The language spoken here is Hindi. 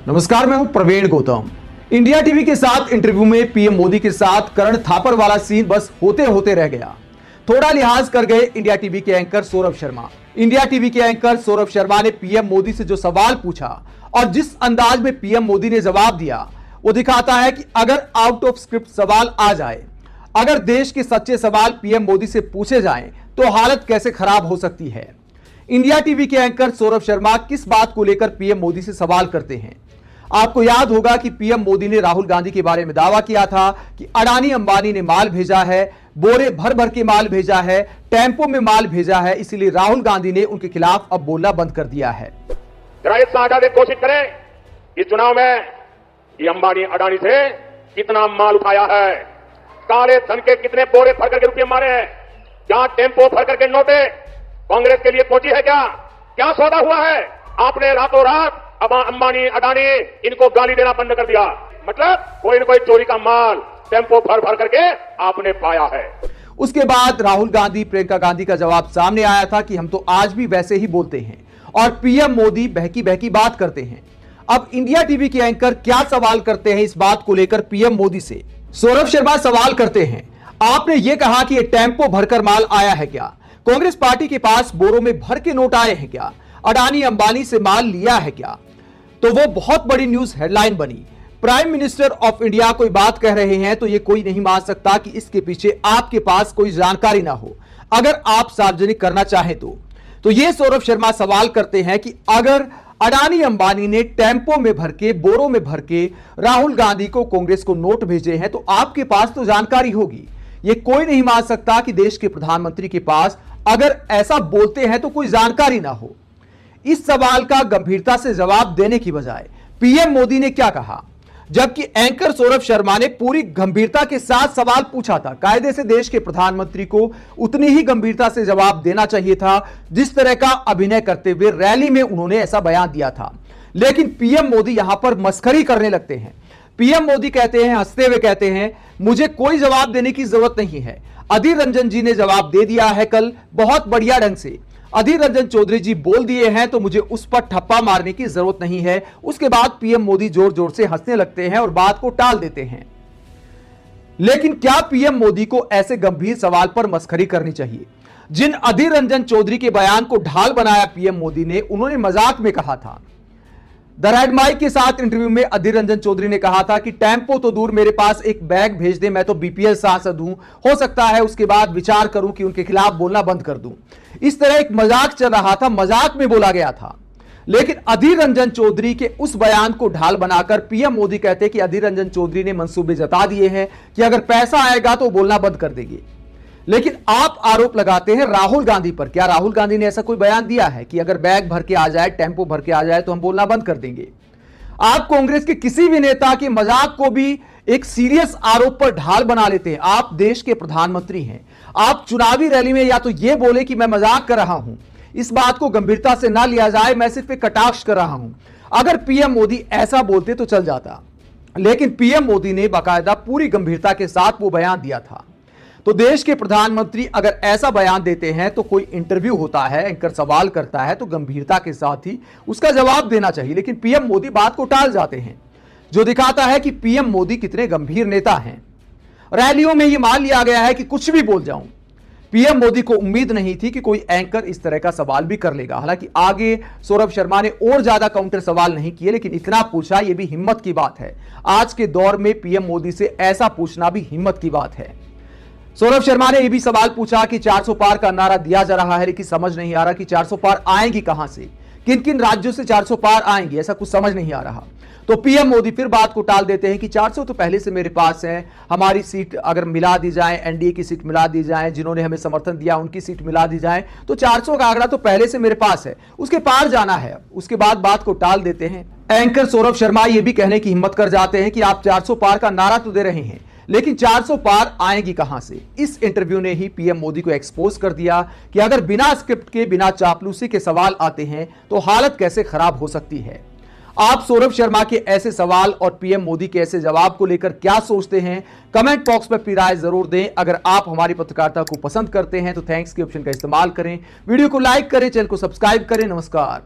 नमस्कार, मैं हूं प्रवीण गौतम। इंडिया टीवी के साथ इंटरव्यू में पीएम मोदी के साथ करण थापर वाला सीन बस होते होते रह गया। थोड़ा लिहाज कर गए इंडिया टीवी के anchor Saurabh Sharma. India TV के एंकर सौरभ शर्मा ने पीएम मोदी से जो सवाल पूछा और जिस अंदाज में पीएम मोदी ने जवाब दिया, वो दिखाता है कि अगर आउट ऑफ स्क्रिप्ट सवाल आ जाए, अगर देश के सच्चे सवाल पीएम मोदी से पूछे जाएं, तो हालत कैसे खराब हो सकती है। इंडिया टीवी के एंकर सौरभ शर्मा किस बात को लेकर पीएम मोदी से सवाल करते हैं। आपको याद होगा कि पीएम मोदी ने राहुल गांधी के बारे में दावा किया था कि अडानी अंबानी ने माल भेजा है, बोरे भर भर के माल भेजा है, टेम्पो में माल भेजा है, इसीलिए राहुल गांधी ने उनके खिलाफ अब बोलना बंद कर दिया है। कोशिश करें इस चुनाव में ये अंबानी अडानी से कितना माल उठाया है, काले धन के कितने बोरे भर करके रुपये मारे हैं, क्या टेम्पो भर करके नोटे कांग्रेस के लिए पहुंची है, क्या सौदा हुआ है। आपने रातों रात अब अंबानी अडानी इनको गाली देना बंद कर दिया। मतलब कोई न कोई चोरी का माल टेम्पो भर भर करके आपने पाया है। उसके बाद राहुल गांधी, प्रियंका गांधी का जवाब सामने आया था कि हम तो आज भी वैसे ही बोलते हैं और पीएम मोदी बहकी बहकी बात करते हैं। अब इंडिया टीवी के एंकर क्या सवाल करते हैं इस बात को लेकर पीएम मोदी से। सौरभ शर्मा सवाल करते हैं, आपने ये कहा कि ये टेम्पो भरकर माल आया है क्या? कांग्रेस पार्टी के पास बोरों में भर के नोट आए हैं क्या? अडानी अंबानी से माल लिया है क्या? तो वो बहुत बड़ी न्यूज हेडलाइन बनी। प्राइम मिनिस्टर ऑफ इंडिया कोई बात कह रहे हैं तो ये कोई नहीं मान सकता कि इसके पीछे आपके पास कोई जानकारी ना हो, अगर आप सार्वजनिक करना चाहें तो ये सौरभ शर्मा सवाल करते हैं कि अगर अडानी अंबानी ने टेम्पो में भर के, बोरों में भर के राहुल गांधी को, कांग्रेस को नोट भेजे हैं तो आपके पास तो जानकारी होगी। ये कोई नहीं मान सकता कि देश के प्रधानमंत्री के पास अगर ऐसा बोलते हैं तो कोई जानकारी ना हो। इस सवाल का गंभीरता से जवाब देने की बजाय पीएम मोदी ने क्या कहा, जबकि एंकर सौरभ शर्मा ने पूरी गंभीरता के साथ सवाल पूछा था। कायदे से देश के प्रधानमंत्री को उतनी ही गंभीरता से जवाब देना चाहिए था जिस तरह का अभिनय करते हुए रैली में उन्होंने ऐसा बयान दिया था। लेकिन पीएम मोदी यहां पर मस्खरी करने लगते हैं। पीएम मोदी कहते हैं, हंसते हुए कहते हैं, मुझे कोई जवाब देने की जरूरत नहीं है। अधीर रंजन जी ने जवाब दे दिया है कल बहुत बढ़िया ढंग से। अधीर रंजन चौधरी जी बोल दिए हैं तो मुझे उस पर ठप्पा मारने की जरूरत नहीं है। उसके बाद पीएम मोदी जोर जोर से हंसने लगते हैं और बात को टाल देते हैं। लेकिन क्या पीएम मोदी को ऐसे गंभीर सवाल पर मस्खरी करनी चाहिए? जिन अधीर रंजन चौधरी के बयान को ढाल बनाया पीएम मोदी ने, उन्होंने मजाक में कहा था। द रेड माइक के साथ इंटरव्यू में अधीर रंजन चौधरी ने कहा था कि टेम्पो तो दूर, मेरे पास एक बैग भेज दे, मैं तो बीपीएल सांसद हूं, हो सकता है उसके बाद विचार करूं कि उनके खिलाफ बोलना बंद कर दूं। इस तरह एक मजाक चल रहा था, मजाक में बोला गया था। लेकिन अधीर रंजन चौधरी के उस बयान को ढाल बनाकर पीएम मोदी कहते हैं कि अधीर रंजन चौधरी ने मंसूबे जता दिए हैं कि अगर पैसा आएगा तो बोलना बंद कर देंगे। लेकिन आप आरोप लगाते हैं राहुल गांधी पर। क्या राहुल गांधी ने ऐसा कोई बयान दिया है कि अगर बैग भर के आ जाए, टेम्पो भर के आ जाए तो हम बोलना बंद कर देंगे? आप कांग्रेस के किसी भी नेता के मजाक को भी एक सीरियस आरोप पर ढाल बना लेते हैं। आप देश के प्रधानमंत्री हैं। आप चुनावी रैली में या तो यह बोले कि मैं मजाक कर रहा हूं, इस बात को गंभीरता से ना लिया जाए, मैं सिर्फ एक कटाक्ष कर रहा हूं। अगर पीएम मोदी ऐसा बोलते तो चल जाता, लेकिन पीएम मोदी ने बाकायदा पूरी गंभीरता के साथ वो बयान दिया था। तो देश के प्रधानमंत्री अगर ऐसा बयान देते हैं तो कोई इंटरव्यू होता है, एंकर सवाल करता है तो गंभीरता के साथ ही उसका जवाब देना चाहिए। लेकिन पीएम मोदी बात को टाल जाते हैं, जो दिखाता है कि पीएम मोदी कितने गंभीर नेता हैं। रैलियों में यह मान लिया गया है कि कुछ भी बोल जाऊं। पीएम मोदी को उम्मीद नहीं थी कि कोई एंकर इस तरह का सवाल भी कर लेगा। हालांकि आगे सौरभ शर्मा ने और ज्यादा काउंटर सवाल नहीं किए, लेकिन इतना पूछा, यह भी हिम्मत की बात है। आज के दौर में पीएम मोदी से ऐसा पूछना भी हिम्मत की बात है। सौरभ शर्मा ने यह भी सवाल पूछा कि 400 पार का नारा दिया जा रहा है, लेकिन समझ नहीं आ रहा कि 400 पार आएंगी कहां से, किन किन राज्यों से 400 पार आएंगी, ऐसा कुछ समझ नहीं आ रहा। तो पीएम मोदी फिर बात को टाल देते हैं कि 400 तो पहले से मेरे पास है, हमारी सीट अगर मिला दी जाए, एनडीए की सीट मिला दी जाए, जिन्होंने हमें समर्थन दिया उनकी सीट मिला दी जाए, तो 400 का आंकड़ा तो पहले से मेरे पास है, उसके पार जाना है। उसके बाद बात को टाल देते हैं। एंकर सौरभ शर्मा ये भी कहने की हिम्मत कर जाते हैं कि आप 400 पार का नारा तो दे रहे हैं, लेकिन 400 पार आएंगी कहां से? इस इंटरव्यू ने ही पीएम मोदी को एक्सपोज कर दिया कि अगर बिना स्क्रिप्ट के, बिना चापलूसी के सवाल आते हैं तो हालत कैसे खराब हो सकती है। आप सौरभ शर्मा के ऐसे सवाल और पीएम मोदी के ऐसे जवाब को लेकर क्या सोचते हैं? कमेंट बॉक्स में अपनी राय जरूर दें। अगर आप हमारी पत्रकारिता को पसंद करते हैं तो थैंक्स के ऑप्शन का इस्तेमाल करें, वीडियो को लाइक करें, चैनल को सब्सक्राइब करें। नमस्कार।